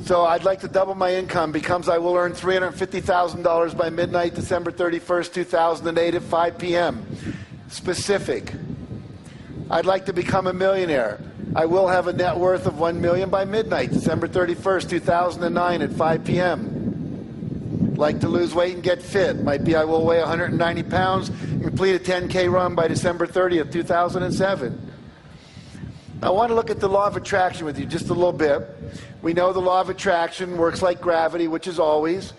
So I'd like to double my income because I will earn $350,000 by midnight, December 31st, 2008 at 5 p.m. Specific. I'd like to become a millionaire. I will have a net worth of $1 million by midnight, December 31st, 2009 at 5 p.m. Like to lose weight and get fit. Might be I will weigh 190 pounds and complete a 10K run by December 30th, 2007. I want to look at the law of attraction with you just a little bit. We know the law of attraction works like gravity, which is always.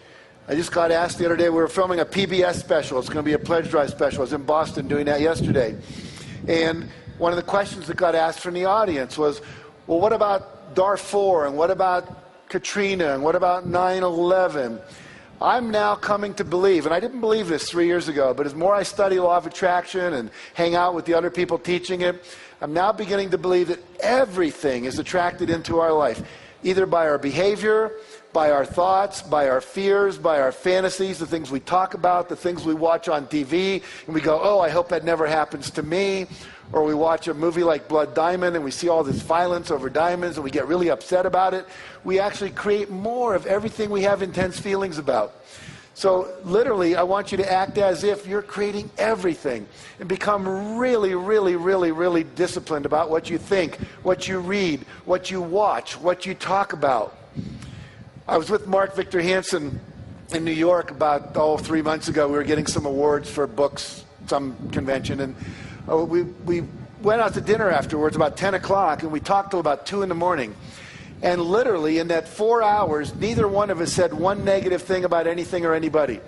I just got asked the other day, we were filming a PBS special. It's going to be a pledge drive special. I was in Boston doing that yesterday. And one of the questions that got asked from the audience was, well, what about Darfur, and what about Katrina, and what about 9/11? I'm now coming to believe, and I didn't believe this 3 years ago, but as more I study law of attraction and hang out with the other people teaching it, I'm now beginning to believe that everything is attracted into our life, either by our behavior, by our thoughts, by our fears, by our fantasies, the things we talk about, the things we watch on TV, and we go, oh, I hope that never happens to me. Or we watch a movie like Blood Diamond and we see all this violence over diamonds and we get really upset about it. We actually create more of everything we have intense feelings about. So literally, I want you to act as if you're creating everything and become really, really, really, really disciplined about what you think, what you read, what you watch, what you talk about. I was with Mark Victor Hansen in New York about 3 months ago. We were getting some awards for books, some convention, and we went out to dinner afterwards about 10 o'clock, and we talked till about 2 in the morning. And literally, in that 4 hours, neither one of us said one negative thing about anything or anybody.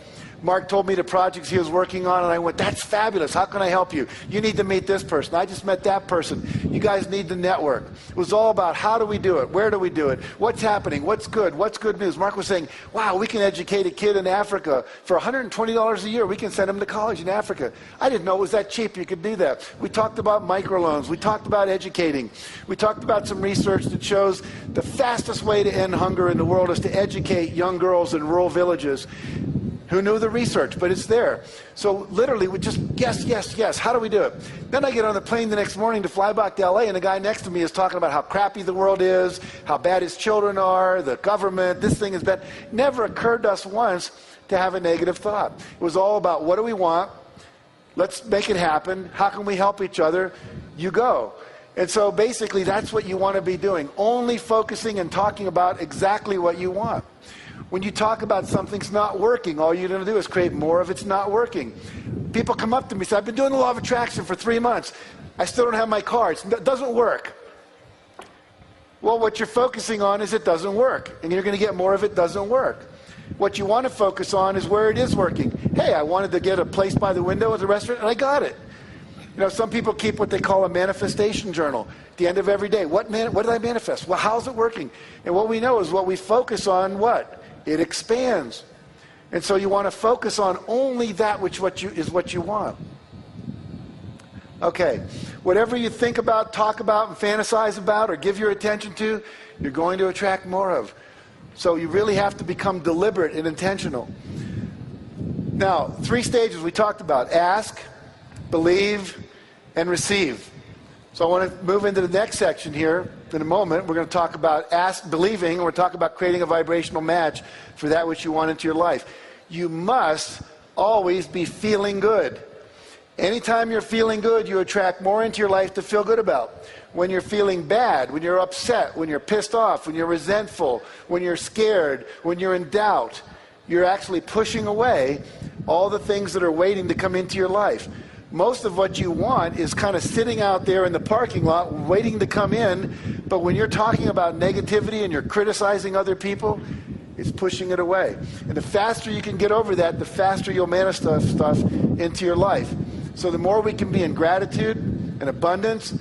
Mark told me the projects he was working on, and I went, that's fabulous. How can I help you? You need to meet this person. I just met that person. You guys need to network. It was all about how do we do it? Where do we do it? What's happening? What's good? What's good news? Mark was saying, wow, we can educate a kid in Africa for $120 a year. We can send him to college in Africa. I didn't know it was that cheap. You could do that. We talked about microloans. We talked about educating. We talked about some research that shows the fastest way to end hunger in the world is to educate young girls in rural villages. Who knew the research? But it's there. So literally, we just yes, yes, yes. How do we do it? Then I get on the plane the next morning to fly back to LA, and the guy next to me is talking about how crappy the world is, how bad his children are, the government, this thing is bad. Never occurred to us once to have a negative thought. It was all about what do we want? Let's make it happen. How can we help each other? You go. And so basically, that's what you want to be doing. Only focusing and talking about exactly what you want. When you talk about something's not working, all you're going to do is create more of it's not working. People come up to me and say, I've been doing the law of attraction for 3 months. I still don't have my car. It doesn't work. Well, what you're focusing on is it doesn't work. And you're going to get more of it doesn't work. What you want to focus on is where it is working. Hey, I wanted to get a place by the window at the restaurant, and I got it. You know, some people keep what they call a manifestation journal. At the end of every day, what did I manifest? Well, how's it working? And what we know is what we focus on, what? It expands. And so you want to focus on only that which is what you want. Okay, whatever you think about, talk about, and fantasize about, or give your attention to, you're going to attract more of. So you really have to become deliberate and intentional. Now, 3 stages we talked about: ask, believe, and receive. So I want to move into the next section here in a moment. We're going to talk about believing, and we're talking about creating a vibrational match for that which you want into your life. You must always be feeling good. Anytime you're feeling good, you attract more into your life to feel good about. When you're feeling bad, when you're upset, when you're pissed off, when you're resentful, when you're scared, when you're in doubt, you're actually pushing away all the things that are waiting to come into your life. Most of what you want is kind of sitting out there in the parking lot waiting to come in, but when you're talking about negativity and you're criticizing other people, it's pushing it away. And the faster you can get over that, the faster you'll manifest stuff into your life. So the more we can be in gratitude and abundance.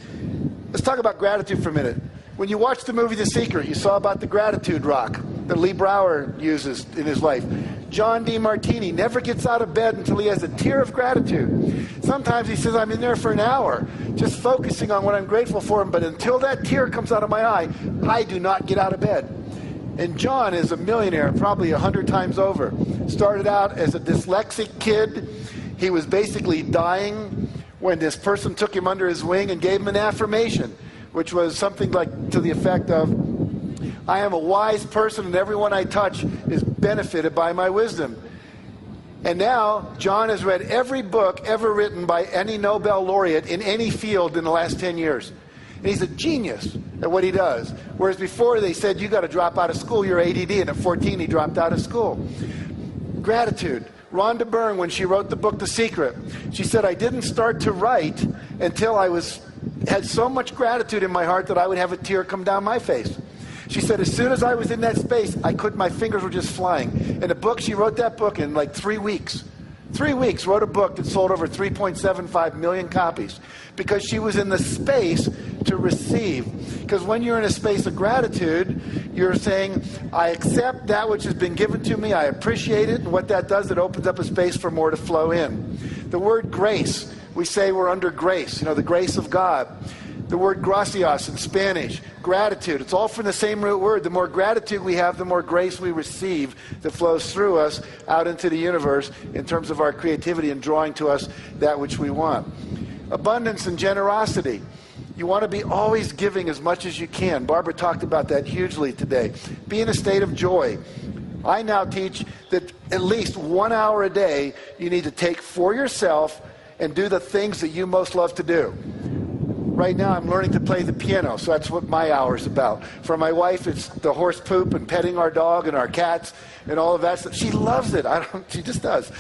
Let's talk about gratitude for a minute. When you watched the movie The Secret, you saw about the gratitude rock that Lee Brower uses in his life. John D. Martini never gets out of bed until he has a tear of gratitude. Sometimes he says, I'm in there for an hour, just focusing on what I'm grateful for, but until that tear comes out of my eye, I do not get out of bed. And John is a millionaire, probably 100 times over. Started out as a dyslexic kid. He was basically dying when this person took him under his wing and gave him an affirmation, which was something like to the effect of, I am a wise person, and everyone I touch is benefited by my wisdom. And now, John has read every book ever written by any Nobel laureate in any field in the last 10 years. And he's a genius at what he does. Whereas before they said, you got to drop out of school, you're ADD. And at 14, he dropped out of school. Gratitude. Rhonda Byrne, when she wrote the book, The Secret, she said, I didn't start to write until I had so much gratitude in my heart that I would have a tear come down my face. She said, as soon as I was in that space, my fingers were just flying. And the book, she wrote that book in like 3 weeks. 3 weeks, wrote a book that sold over 3.75 million copies because she was in the space to receive. Because when you're in a space of gratitude, you're saying, I accept that which has been given to me, I appreciate it, and what that does, it opens up a space for more to flow in. The word grace, we say we're under grace, the grace of God. The word gracias in Spanish, gratitude, it's all from the same root word. The more gratitude we have, the more grace we receive that flows through us out into the universe in terms of our creativity and drawing to us that which we want. Abundance and generosity. You want to be always giving as much as you can. Barbara talked about that hugely today. Be in a state of joy. I now teach that at least 1 hour a day you need to take for yourself and do the things that you most love to do. Right now I'm learning to play the piano, so that's what my hour is about. For my wife, it's the horse poop and petting our dog and our cats and all of that stuff. She loves it. She just does.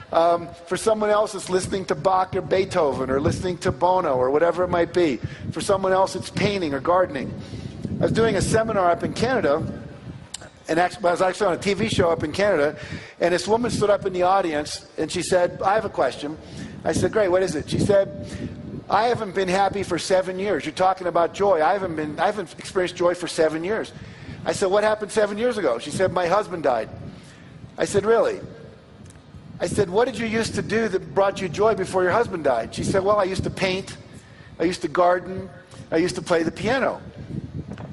For someone else, it's listening to Bach or Beethoven or listening to Bono or whatever it might be. For someone else, it's painting or gardening. I was doing a seminar up in Canada, and I was actually on a TV show up in Canada, and this woman stood up in the audience, and she said, I have a question. I said, great, what is it? She said, I haven't been happy for 7 years. You're talking about joy. I haven't experienced joy for 7 years. I said, what happened 7 years ago? She said, my husband died. I said, really? I said, what did you used to do that brought you joy before your husband died? She said, well, I used to paint. I used to garden. I used to play the piano.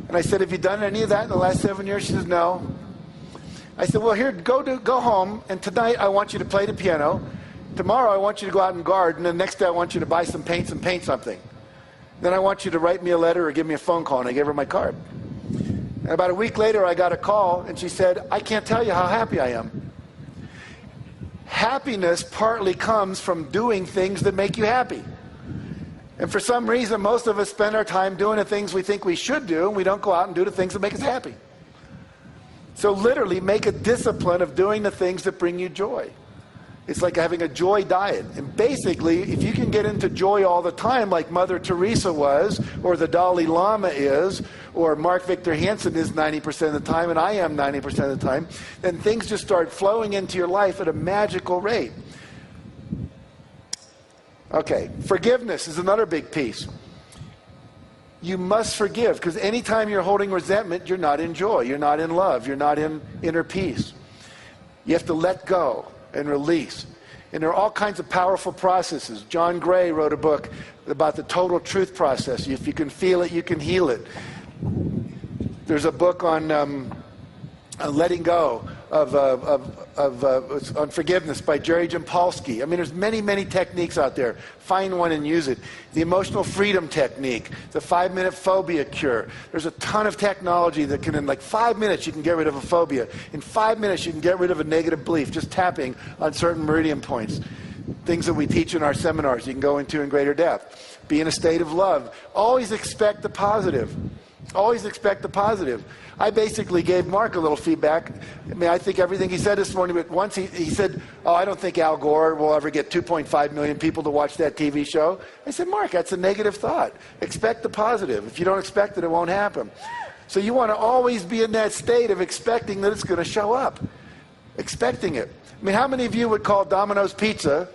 And I said, have you done any of that in the last 7 years? She says, no. I said, well, here, go home, and tonight I want you to play the piano. Tomorrow I want you to go out and garden, and next day I want you to buy some paints and paint something. Then I want you to write me a letter or give me a phone call, and I gave her my card. And about a week later I got a call, and she said, I can't tell you how happy I am. Happiness partly comes from doing things that make you happy. And for some reason, most of us spend our time doing the things we think we should do, and we don't go out and do the things that make us happy. So literally make a discipline of doing the things that bring you joy. It's like having a joy diet. And basically, if you can get into joy all the time, like Mother Teresa was, or the Dalai Lama is, or Mark Victor Hansen is 90% of the time, and I am 90% of the time, then things just start flowing into your life at a magical rate. Okay, forgiveness is another big piece. You must forgive, because anytime you're holding resentment, you're not in joy, you're not in love, you're not in inner peace. You have to let go and release. And there are all kinds of powerful processes. John Gray wrote a book about the total truth process. If you can feel it, you can heal it. There's a book on letting go on forgiveness by Jerry Jampolsky. I mean, there's many, many techniques out there. Find one and use it. The emotional freedom technique, the 5-minute phobia cure. There's a ton of technology that can, in like 5 minutes, you can get rid of a phobia. In 5 minutes, you can get rid of a negative belief, just tapping on certain meridian points. Things that we teach in our seminars, you can go into in greater depth. Be in a state of love. Always expect the positive. Always expect the positive. I basically gave Mark a little feedback. I mean, I think everything he said this morning, but once he said, oh, I don't think Al Gore will ever get 2.5 million people to watch that TV show. I said, Mark, that's a negative thought. Expect the positive. If you don't expect it, it won't happen. So you want to always be in that state of expecting that it's going to show up. Expecting it. I mean, how many of you would call Domino's Pizza,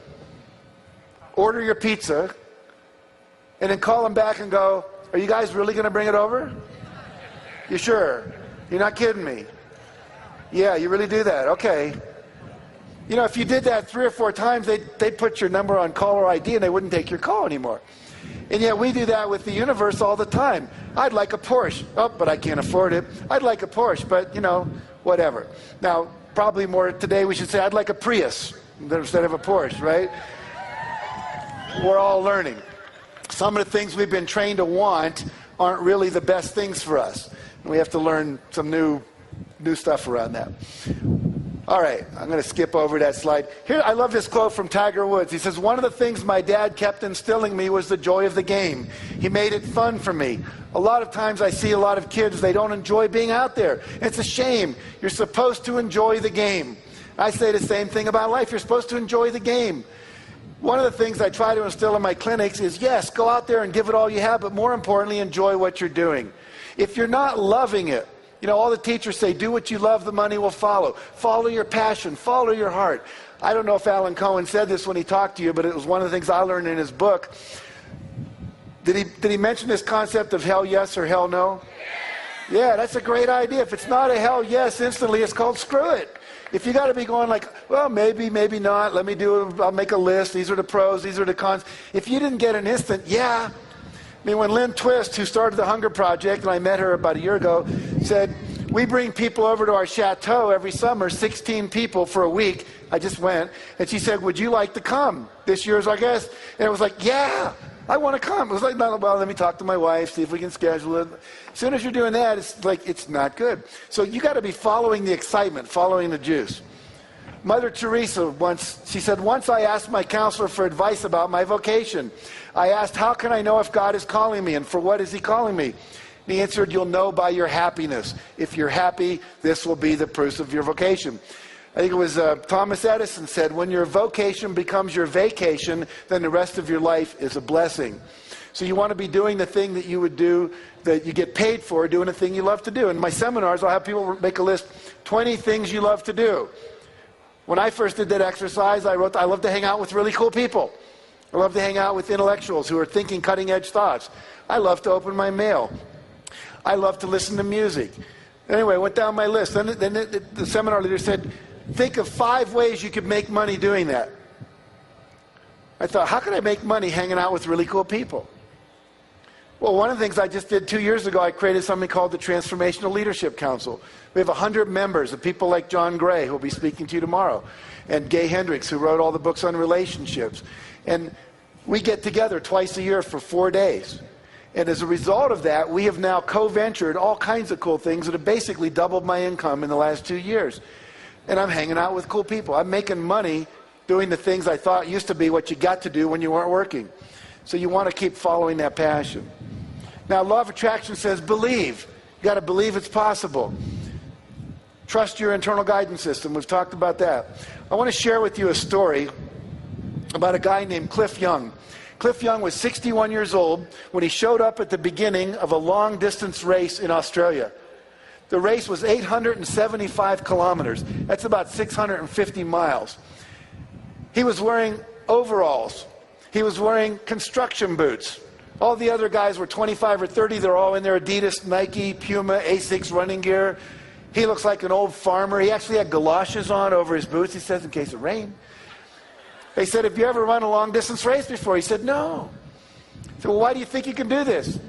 order your pizza, and then call them back and go, are you guys really going to bring it over? You sure? You're not kidding me? Yeah, you really do that. Okay. You know, if you did that 3 or 4 times, they'd put your number on caller ID and they wouldn't take your call anymore. And yet we do that with the universe all the time. I'd like a Porsche. Oh, but I can't afford it. I'd like a Porsche, but, whatever. Now, probably more today we should say, I'd like a Prius instead of a Porsche, right? We're all learning. Some of the things we've been trained to want aren't really the best things for us. We have to learn some new stuff around that. All right, I'm going to skip over that slide. Here, I love this quote from Tiger Woods. He says, one of the things my dad kept instilling me was the joy of the game. He made it fun for me. A lot of times I see a lot of kids, they don't enjoy being out there. It's a shame. You're supposed to enjoy the game. I say the same thing about life. You're supposed to enjoy the game. One of the things I try to instill in my clinics is, yes, go out there and give it all you have, but more importantly, enjoy what you're doing. If you're not loving it, you know, all the teachers say, do what you love, the money will follow. Follow your passion, follow your heart. I don't know if Alan Cohen said this when he talked to you, but it was one of the things I learned in his book. Did he mention this concept of hell yes or hell no? Yeah, that's a great idea. If it's not a hell yes instantly, it's called screw it. If you got to be going like, well, maybe, maybe not, let me do it, I'll make a list, these are the pros, these are the cons. If you didn't get an instant, yeah. I mean, when Lynn Twist, who started the Hunger Project, and I met her about a year ago, said, we bring people over to our chateau every summer, 16 people for a week. I just went, and she said, would you like to come? This year's our guest. And it was like, yeah, I want to come. It was like, well, let me talk to my wife, see if we can schedule it. As soon as you're doing that, it's like, it's not good. So you got to be following the excitement, following the juice. Mother Teresa she said, once I asked my counselor for advice about my vocation. I asked, how can I know if God is calling me and for what is he calling me? And he answered, you'll know by your happiness. If you're happy, this will be the proof of your vocation. I think it was Thomas Edison said, when your vocation becomes your vacation, then the rest of your life is a blessing. So you want to be doing the thing that you would do, that you get paid for, doing the thing you love to do. In my seminars, I'll have people make a list, 20 things you love to do. When I first did that exercise, I wrote, I love to hang out with really cool people. I love to hang out with intellectuals who are thinking cutting-edge thoughts. I love to open my mail. I love to listen to music. Anyway, I went down my list. Then the seminar leader said, think of 5 ways you could make money doing that. I thought, how can I make money hanging out with really cool people? Well, one of the things I just did 2 years ago, I created something called the Transformational Leadership Council. We have 100 members of people like John Gray, who will be speaking to you tomorrow, and Gay Hendricks, who wrote all the books on relationships. And we get together twice a year for 4 days. And as a result of that, we have now co-ventured all kinds of cool things that have basically doubled my income in the last 2 years. And I'm hanging out with cool people. I'm making money doing the things I thought used to be what you got to do when you weren't working. So you want to keep following that passion. Now, law of attraction says believe. You got to believe it's possible. Trust your internal guidance system. We've talked about that. I want to share with you a story about a guy named Cliff Young. Cliff Young was 61 years old when he showed up at the beginning of a long-distance race in Australia. The race was 875 kilometers. That's about 650 miles. He was wearing overalls. He was wearing construction boots. All the other guys were 25 or 30. They're all in their Adidas, Nike, Puma, Asics running gear. He looks like an old farmer. He actually had galoshes on over his boots, he says, in case of rain. They said, have you ever run a long-distance race before? He said, no. I said, well, why do you think you can do this?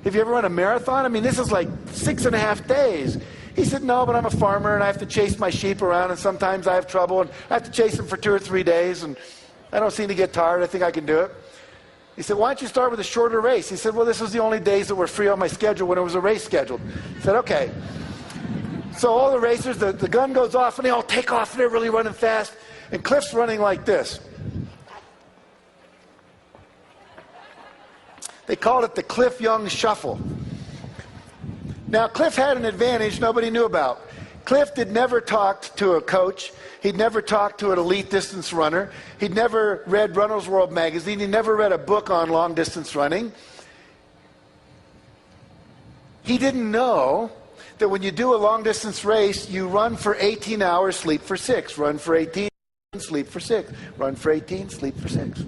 Have you ever run a marathon? I mean, this is like 6.5 days. He said, no, but I'm a farmer, and I have to chase my sheep around, and sometimes I have trouble, and I have to chase them for 2 or 3 days, and I don't seem to get tired. I think I can do it. He said, why don't you start with a shorter race? He said, well, this was the only days that were free on my schedule when it was a race scheduled. I said, okay. So all the racers, the gun goes off, and they all take off, and they're really running fast. And Cliff's running like this. They called it the Cliff Young Shuffle. Now, Cliff had an advantage nobody knew about. Cliff had never talked to a coach. He'd never talked to an elite distance runner. He'd never read Runner's World magazine. He never read a book on long distance running. He didn't know that when you do a long distance race, you run for 18 hours, sleep for 6. Run for 18, sleep for 6. Run for 18, sleep for 6.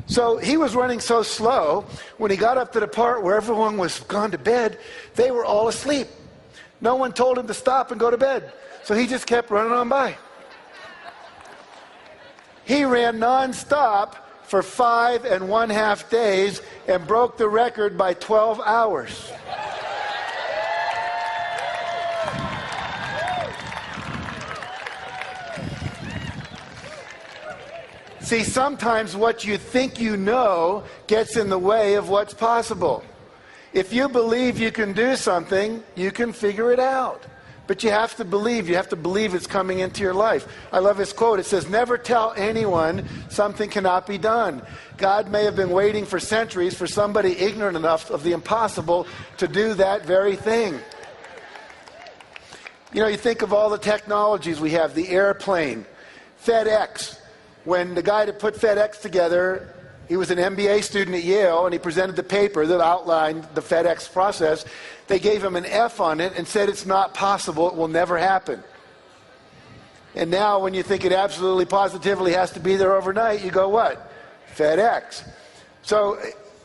So he was running so slow, when he got up to the part where everyone was gone to bed, they were all asleep. No one told him to stop and go to bed. So he just kept running on by. He ran nonstop for 5.5 days and broke the record by 12 hours. See, sometimes what you think you know gets in the way of what's possible. If you believe you can do something, you can figure it out. But you have to believe. You have to believe it's coming into your life. I love this quote. It says, never tell anyone something cannot be done. God may have been waiting for centuries for somebody ignorant enough of the impossible to do that very thing. You know, you think of all the technologies we have, the airplane, FedEx. When the guy that put FedEx together, he was an MBA student at Yale, and he presented the paper that outlined the FedEx process. They gave him an F on it and said it's not possible, it will never happen. And now when you think it absolutely positively has to be there overnight, you go what? FedEx. So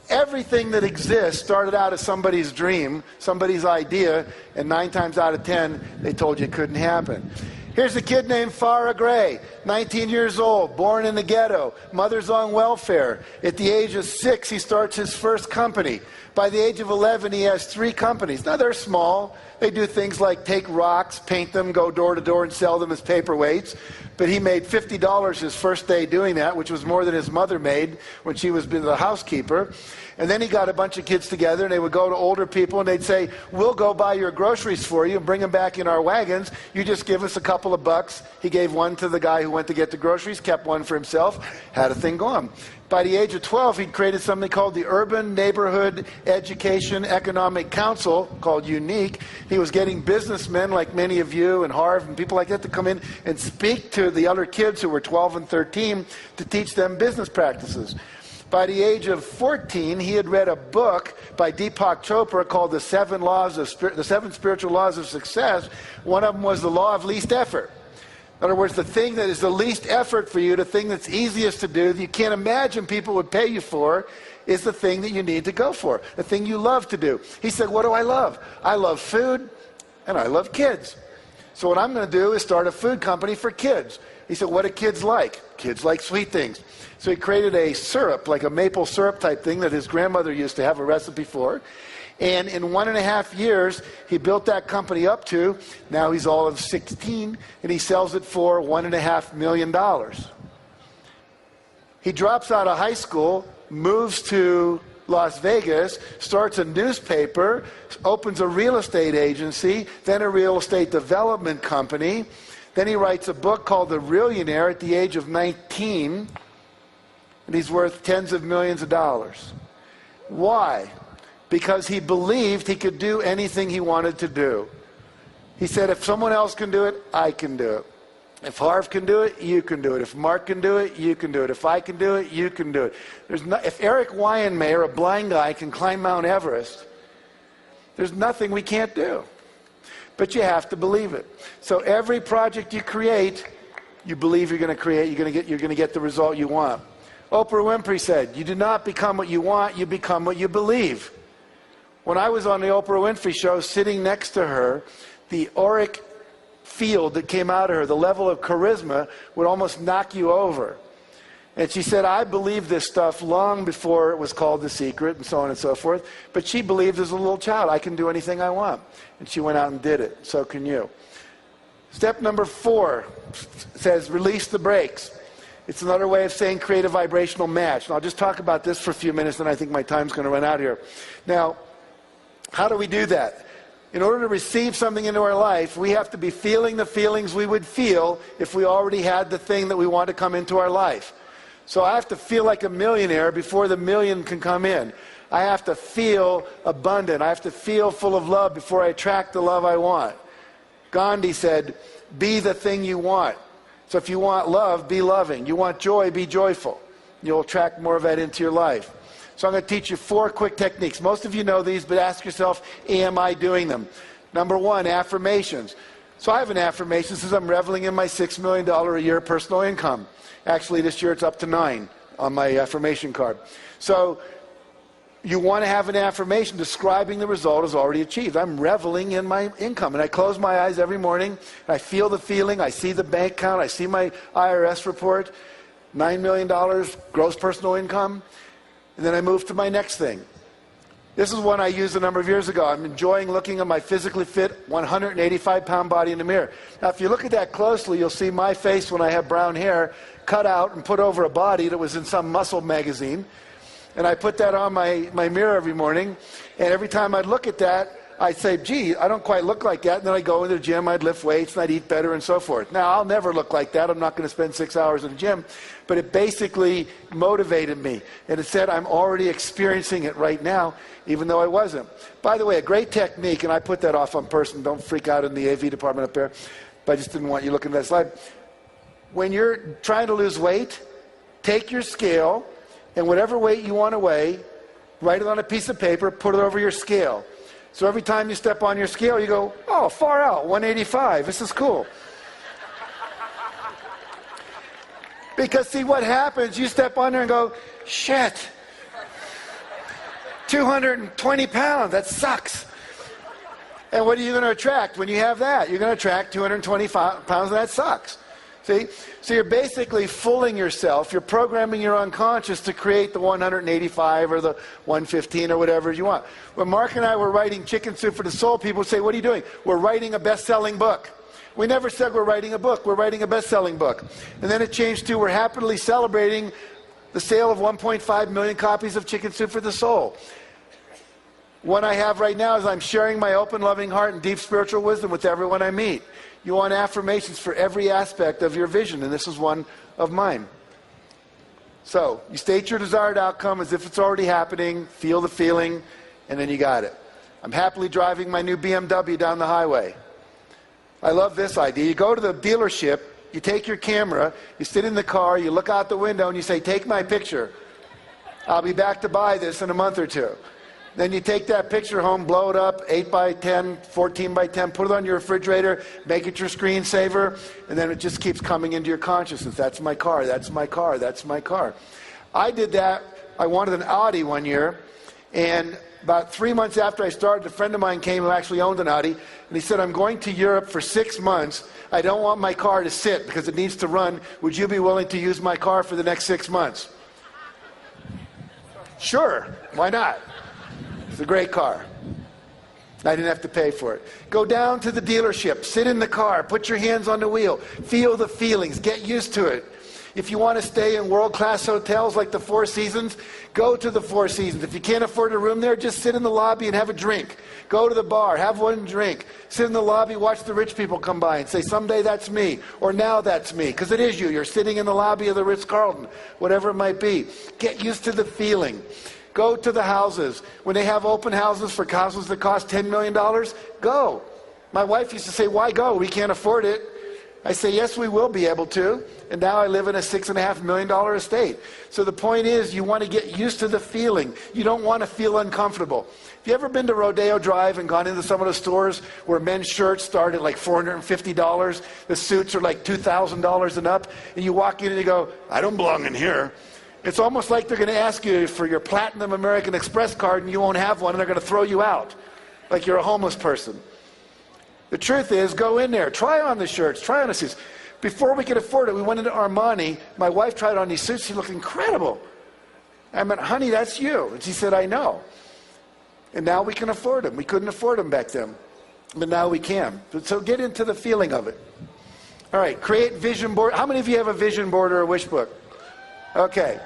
everything that exists started out as somebody's dream, somebody's idea, and 9 times out of 10, they told you it couldn't happen. Here's a kid named Farrah Gray, 19 years old, born in the ghetto, mother's on welfare. At the age of 6, he starts his first company. By the age of 11, he has 3 companies. Now, they're small. They do things like take rocks, paint them, go door to door, and sell them as paperweights. But he made $50 his first day doing that, which was more than his mother made when she was the housekeeper. And then he got a bunch of kids together, and they would go to older people, and they'd say, we'll go buy your groceries for you and bring them back in our wagons. You just give us a couple of bucks. He gave one to the guy who went to get the groceries, kept one for himself, had a thing going. By the age of 12, he'd created something called the Urban Neighborhood Education Economic Council, called UNIQUE. He was getting businessmen like many of you and Harv and people like that to come in and speak to the other kids who were 12 and 13 to teach them business practices. By the age of 14, he had read a book by Deepak Chopra called The Seven Spiritual Laws of Success. One of them was the law of least effort. In other words, the thing that is the least effort for you, the thing that's easiest to do, that you can't imagine people would pay you for, is the thing that you need to go for, the thing you love to do. He said, what do I love? I love food, and I love kids. So what I'm going to do is start a food company for kids. He said, what do kids like? Kids like sweet things. So he created a syrup, like a maple syrup type thing that his grandmother used to have a recipe for. And in 1.5 years, he built that company up to, now he's all of 16, and he sells it for $1.5 million. He drops out of high school, moves to Las Vegas, starts a newspaper, opens a real estate agency, then a real estate development company. Then he writes a book called The Realionaire at the age of 19, and he's worth tens of millions of dollars. Why? Because he believed he could do anything he wanted to do. He said, if someone else can do it, I can do it. If Harv can do it, you can do it. If Mark can do it, you can do it. If I can do it, you can do it. If Eric Wyanmayer, a blind guy, can climb Mount Everest, there's nothing we can't do. But you have to believe it. So every project you create, you believe you're going to create, you're going to get the result you want. Oprah Winfrey said, you do not become what you want, you become what you believe. When I was on the Oprah Winfrey show, sitting next to her, the auric field that came out of her, the level of charisma, would almost knock you over. And she said, I believed this stuff long before it was called The Secret and so on and so forth. But she believed as a little child, I can do anything I want. And she went out and did it. So can you. Step number 4 says, release the brakes. It's another way of saying create a vibrational match. And I'll just talk about this for a few minutes, and I think my time's going to run out here. Now, how do we do that? In order to receive something into our life, we have to be feeling the feelings we would feel if we already had the thing that we want to come into our life. So I have to feel like a millionaire before the million can come in. I have to feel abundant. I have to feel full of love before I attract the love I want. Gandhi said, be the thing you want. So if you want love, be loving. You want joy, be joyful. You'll attract more of that into your life. So I'm going to teach you 4 quick techniques. Most of you know these, but ask yourself, am I doing them? Number 1, affirmations. So I have an affirmation since I'm reveling in my $6 million a year personal income. Actually, this year it's up to 9 on my affirmation card. So you want to have an affirmation describing the result as already achieved. I'm reveling in my income. And I close my eyes every morning, and I feel the feeling. I see the bank account. I see my IRS report, $9 million gross personal income. And then I move to my next thing. This is one I used a number of years ago. I'm enjoying looking at my physically fit 185-pound body in the mirror. Now, if you look at that closely, you'll see my face when I have brown hair cut out and put over a body that was in some muscle magazine. And I put that on my mirror every morning. And every time I'd look at that, I'd say, gee, I don't quite look like that. And then I'd go into the gym, I'd lift weights, and I'd eat better and so forth. Now, I'll never look like that. I'm not going to spend 6 hours in the gym. But it basically motivated me. And it said I'm already experiencing it right now, even though I wasn't. By the way, a great technique, and I put that off on person. Don't freak out in the AV department up there. But I just didn't want you looking at that slide. When you're trying to lose weight, take your scale, and whatever weight you want to weigh, write it on a piece of paper, put it over your scale. So every time you step on your scale, you go, oh, far out, 185. This is cool. Because see what happens, you step on there and go, shit, 220 pounds, that sucks. And what are you going to attract when you have that? You're going to attract 220 pounds, and that sucks. See? So you're basically fooling yourself. You're programming your unconscious to create the 185 or the 115 or whatever you want. When Mark and I were writing Chicken Soup for the Soul, people would say, what are you doing? We're writing a best-selling book. We never said we're writing a book. We're writing a best-selling book. And then it changed to we're happily celebrating the sale of 1.5 million copies of Chicken Soup for the Soul. One I have right now is I'm sharing my open, loving heart and deep spiritual wisdom with everyone I meet. You want affirmations for every aspect of your vision, and this is one of mine. So, you state your desired outcome as if it's already happening, feel the feeling, and then you got it. I'm happily driving my new BMW down the highway. I love this idea. You go to the dealership, you take your camera, you sit in the car, you look out the window, and you say, take my picture. I'll be back to buy this in a month or two. Then you take that picture home, blow it up, 8 by 10, 14 by 10, put it on your refrigerator, make it your screensaver, and then it just keeps coming into your consciousness. That's my car, that's my car, that's my car. I did that. I wanted an Audi one year, and about 3 months after I started, a friend of mine came who actually owned an Audi, and he said, I'm going to Europe for 6 months. I don't want my car to sit because it needs to run. Would you be willing to use my car for the next 6 months? Sure, why not? It's a great car. I didn't have to pay for it. Go down to the dealership, sit in the car, put your hands on the wheel, feel the feelings, get used to it. If you want to stay in world-class hotels like the Four Seasons, go to the Four Seasons. If you can't afford a room there, just sit in the lobby and have a drink. Go to the bar, have one drink. Sit in the lobby, watch the rich people come by and say, someday that's me, or now that's me, because it is you. You're sitting in the lobby of the Ritz-Carlton, whatever it might be. Get used to the feeling. Go to the houses. When they have open houses for houses that cost $10 million, go. My wife used to say, why go? We can't afford it. I say, yes, we will be able to. And now I live in a $6.5 million estate. So the point is, you want to get used to the feeling. You don't want to feel uncomfortable. Have you ever been to Rodeo Drive and gone into some of the stores where men's shirts start at like $450? The suits are like $2,000 and up. And you walk in and you go, I don't belong in here. It's almost like they're going to ask you for your Platinum American Express card and you won't have one and they're going to throw you out like you're a homeless person. The truth is, go in there, try on the shirts, try on the suits. Before we could afford it, we went into Armani. My wife tried on these suits. She looked incredible. I went, honey, that's you. And she said, I know. And now we can afford them. We couldn't afford them back then. But now we can. So get into the feeling of it. All right, create vision board. How many of you have a vision board or a wish book? Okay.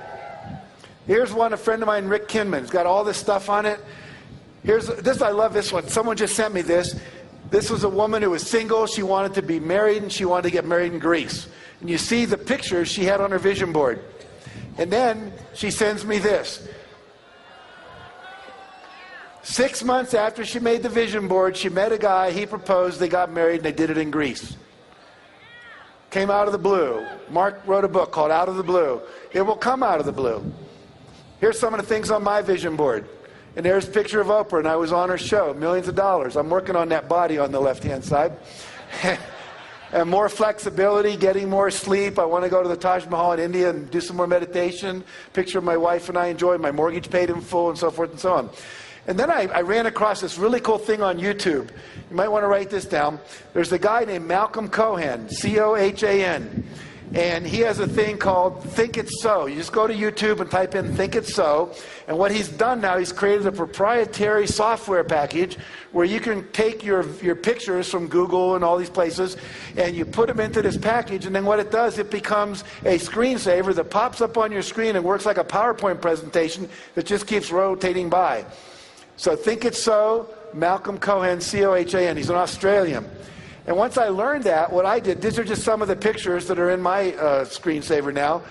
Here's one, a friend of mine, Rick Kinman. It's got all this stuff on it. Here's this. I love this one. Someone just sent me this. This was a woman who was single. She wanted to be married, and she wanted to get married in Greece. And you see the pictures she had on her vision board. And then she sends me this. 6 months after she made the vision board, she met a guy, he proposed, they got married, and they did it in Greece. Came out of the blue. Mark wrote a book called Out of the Blue. It will come out of the blue. Here's some of the things on my vision board. And there's a picture of Oprah, and I was on her show, millions of dollars. I'm working on that body on the left-hand side. And more flexibility, getting more sleep. I want to go to the Taj Mahal in India and do some more meditation. Picture of my wife and I enjoyed my mortgage paid in full and so forth and so on. And then I ran across this really cool thing on YouTube. You might want to write this down. There's a guy named Malcolm Cohan, C-O-H-A-N. And he has a thing called Think It's So. You just go to YouTube and type in Think It's So. And what he's done now, he's created a proprietary software package where you can take your pictures from Google and all these places, and you put them into this package, and then what it does, it becomes a screensaver that pops up on your screen and works like a PowerPoint presentation that just keeps rotating by. So Think It's So, Malcolm Cohen, C-O-H-A-N. He's an Australian. And once I learned that, what I did, these are just some of the pictures that are in my screensaver now.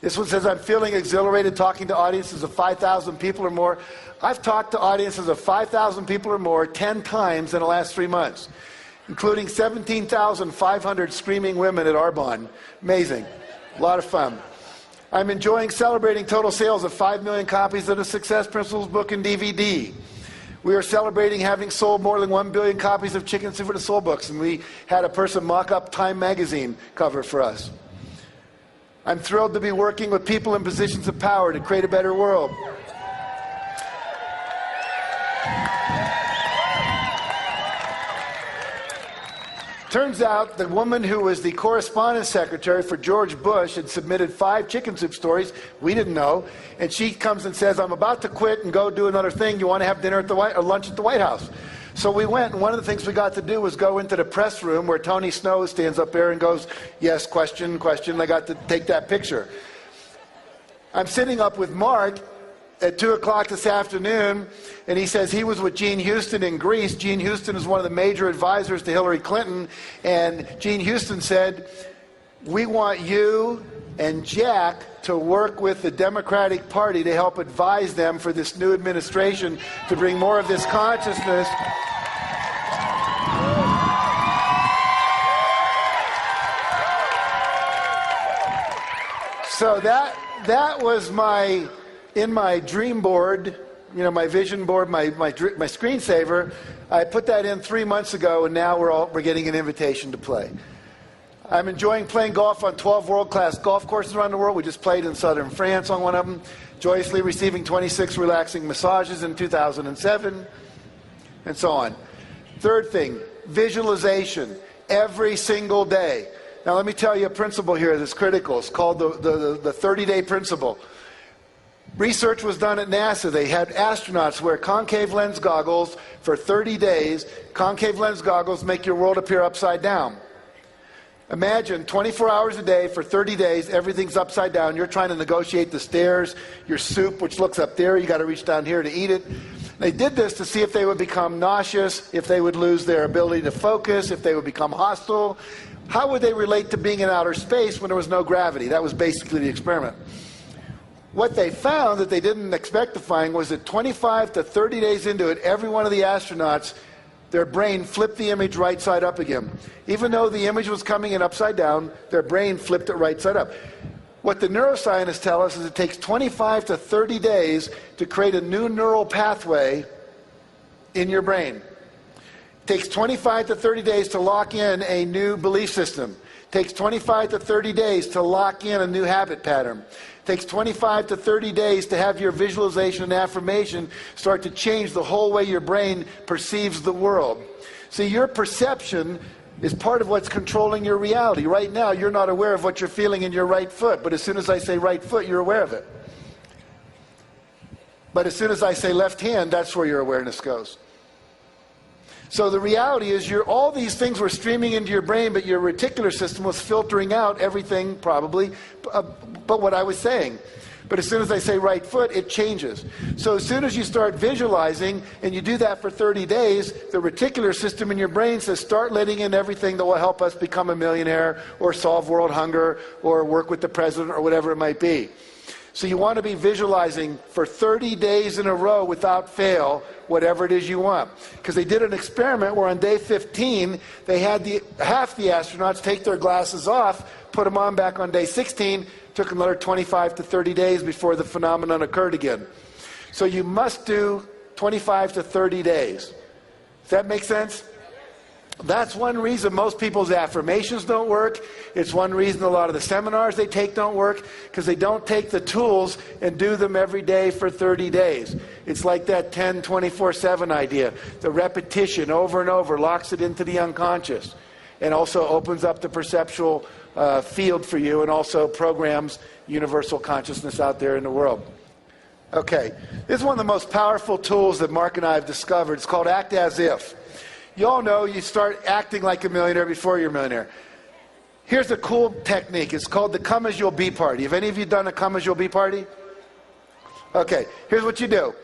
This one says, I'm feeling exhilarated talking to audiences of 5,000 people or more. I've talked to audiences of 5,000 people or more 10 times in the last 3 months, including 17,500 screaming women at Arbonne. Amazing. A lot of fun. I'm enjoying celebrating total sales of 5 million copies of the Success Principles book and DVD. We are celebrating having sold more than 1 billion copies of Chicken Soup for the Soul books, and we had a person mock up Time magazine cover for us. I'm thrilled to be working with people in positions of power to create a better world. Turns out the woman who was the correspondence secretary for George Bush had submitted 5 chicken soup stories. We didn't know. And she comes and says, I'm about to quit and go do another thing. You want to have dinner at the lunch at the White House? So we went, and one of the things we got to do was go into the press room where Tony Snow stands up there and goes, yes, question, question. I got to take that picture. I'm sitting up with Mark at 2 o'clock this afternoon, and he says he was with Gene Houston in Greece. Gene Houston is one of the major advisors to Hillary Clinton, and Gene Houston said, we want you and Jack to work with the Democratic Party to help advise them for this new administration to bring more of this consciousness. So that was in my dream board, my vision board, my screensaver. I put that in 3 months ago, and now we're getting an invitation to play. I'm enjoying playing golf on 12 world-class golf courses around the world. We just played in southern France on one of them, joyously receiving 26 relaxing massages in 2007, and so on. Third thing, visualization every single day. Now let me tell you a principle here that's critical. It's called the 30-day principle. Research was done at NASA. They had astronauts wear concave lens goggles for 30 days. Concave lens goggles make your world appear upside down. Imagine 24 hours a day for 30 days, everything's upside down. You're trying to negotiate the stairs, your soup, which looks up there, you got to reach down here to eat it. They did this to see if they would become nauseous, if they would lose their ability to focus, if they would become hostile. How would they relate to being in outer space when there was no gravity? That was basically the experiment. What they found that they didn't expect to find was that 25 to 30 days into it, every one of the astronauts, their brain flipped the image right side up again. Even though the image was coming in upside down, their brain flipped it right side up. What the neuroscientists tell us is it takes 25 to 30 days to create a new neural pathway in your brain. It takes 25 to 30 days to lock in a new belief system. It takes 25 to 30 days to lock in a new habit pattern. It takes 25 to 30 days to have your visualization and affirmation start to change the whole way your brain perceives the world. See, your perception is part of what's controlling your reality. Right now, you're not aware of what you're feeling in your right foot, but as soon as I say right foot, you're aware of it. But as soon as I say left hand, that's where your awareness goes. So the reality is all these things were streaming into your brain, but your reticular system was filtering out everything probably but what I was saying. But as soon as I say right foot, it changes. So as soon as you start visualizing, and you do that for 30 days, the reticular system in your brain says start letting in everything that will help us become a millionaire or solve world hunger or work with the president or whatever it might be. So you want to be visualizing for 30 days in a row without fail whatever it is you want. Because they did an experiment where on day 15, they had half the astronauts take their glasses off, put them on back on day 16, took another 25 to 30 days before the phenomenon occurred again. So you must do 25 to 30 days. Does that make sense? That's one reason most people's affirmations don't work. It's one reason a lot of the seminars they take don't work, because they don't take the tools and do them every day for 30 days. It's like that 10-24-7 idea. The repetition over and over locks it into the unconscious. and also opens up the perceptual field for you and also programs universal consciousness out there in the world. Okay, this is one of the most powerful tools that Mark and I have discovered. It's called Act As If. You all know you start acting like a millionaire before you're a millionaire. Here's a cool technique. It's called the Come As You'll Be Party. Have any of you done a Come As You'll Be Party? Okay, here's what you do.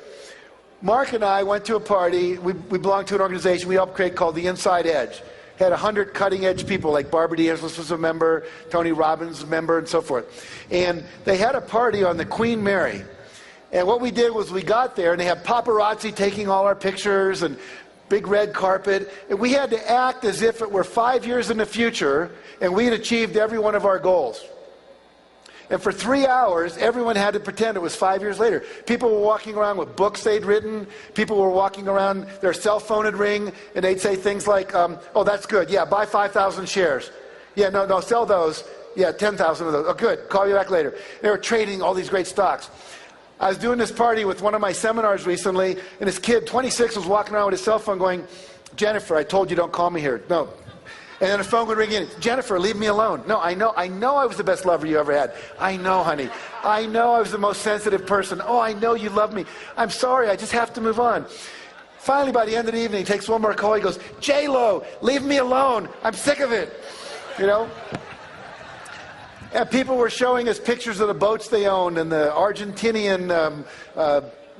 Mark and I went to a party. We belong to an organization we helped create called The Inside Edge. Had 100 cutting-edge people, like Barbara D'Angelis was a member, Tony Robbins was a member, and so forth. And they had a party on the Queen Mary. And what we did was we got there, and they had paparazzi taking all our pictures and big red carpet. And we had to act as if it were 5 years in the future, and we had achieved every one of our goals. And for 3 hours, everyone had to pretend it was 5 years later. People were walking around with books they'd written. People were walking around, their cell phone would ring, and they'd say things like, oh, that's good. Yeah, buy 5,000 shares. Yeah, no, sell those. Yeah, 10,000 of those. Oh, good. Call you back later. They were trading all these great stocks. I was doing this party with one of my seminars recently, and this kid, 26, was walking around with his cell phone going, Jennifer, I told you don't call me here. No. And then the phone would ring in. Jennifer, leave me alone. No, I know I was the best lover you ever had. I know, honey. I know I was the most sensitive person. Oh, I know you love me. I'm sorry, I just have to move on. Finally, by the end of the evening, he takes one more call. He goes, J-Lo, leave me alone. I'm sick of it. You know? And people were showing us pictures of the boats they owned and the Argentinian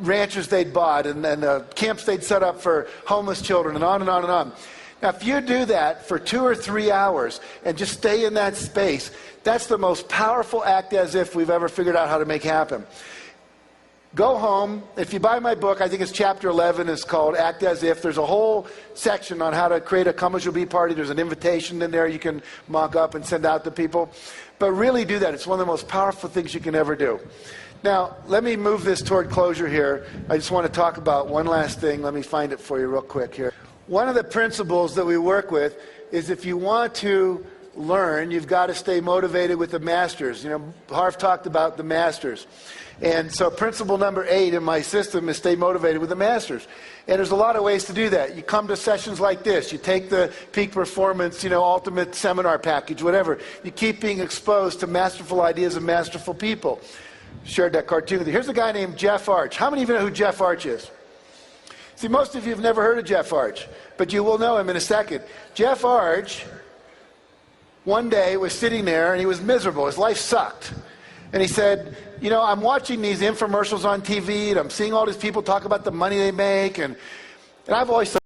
ranches they'd bought and the camps they'd set up for homeless children and on and on and on. Now, if you do that for 2 or 3 hours and just stay in that space, that's the most powerful act as if we've ever figured out how to make happen. Go home. If you buy my book, I think it's chapter 11. It's called Act As If. There's a whole section on how to create a Come As You'll Be party. There's an invitation in there you can mock up and send out to people. But really do that. It's one of the most powerful things you can ever do. Now, let me move this toward closure here. I just want to talk about one last thing. Let me find it for you real quick here. One of the principles that we work with is if you want to learn, you've got to stay motivated with the masters. You know, Harv talked about the masters. And so principle number 8 in my system is stay motivated with the masters. And there's a lot of ways to do that. You come to sessions like this. You take the Peak Performance, ultimate seminar package, whatever. You keep being exposed to masterful ideas and masterful people. Shared that cartoon with you. Here's a guy named Jeff Arch. How many of you know who Jeff Arch is? See, most of you have never heard of Jeff Arch, but you will know him in a second. Jeff Arch, one day, was sitting there and he was miserable. His life sucked. And he said, I'm watching these infomercials on TV and I'm seeing all these people talk about the money they make. And I've always thought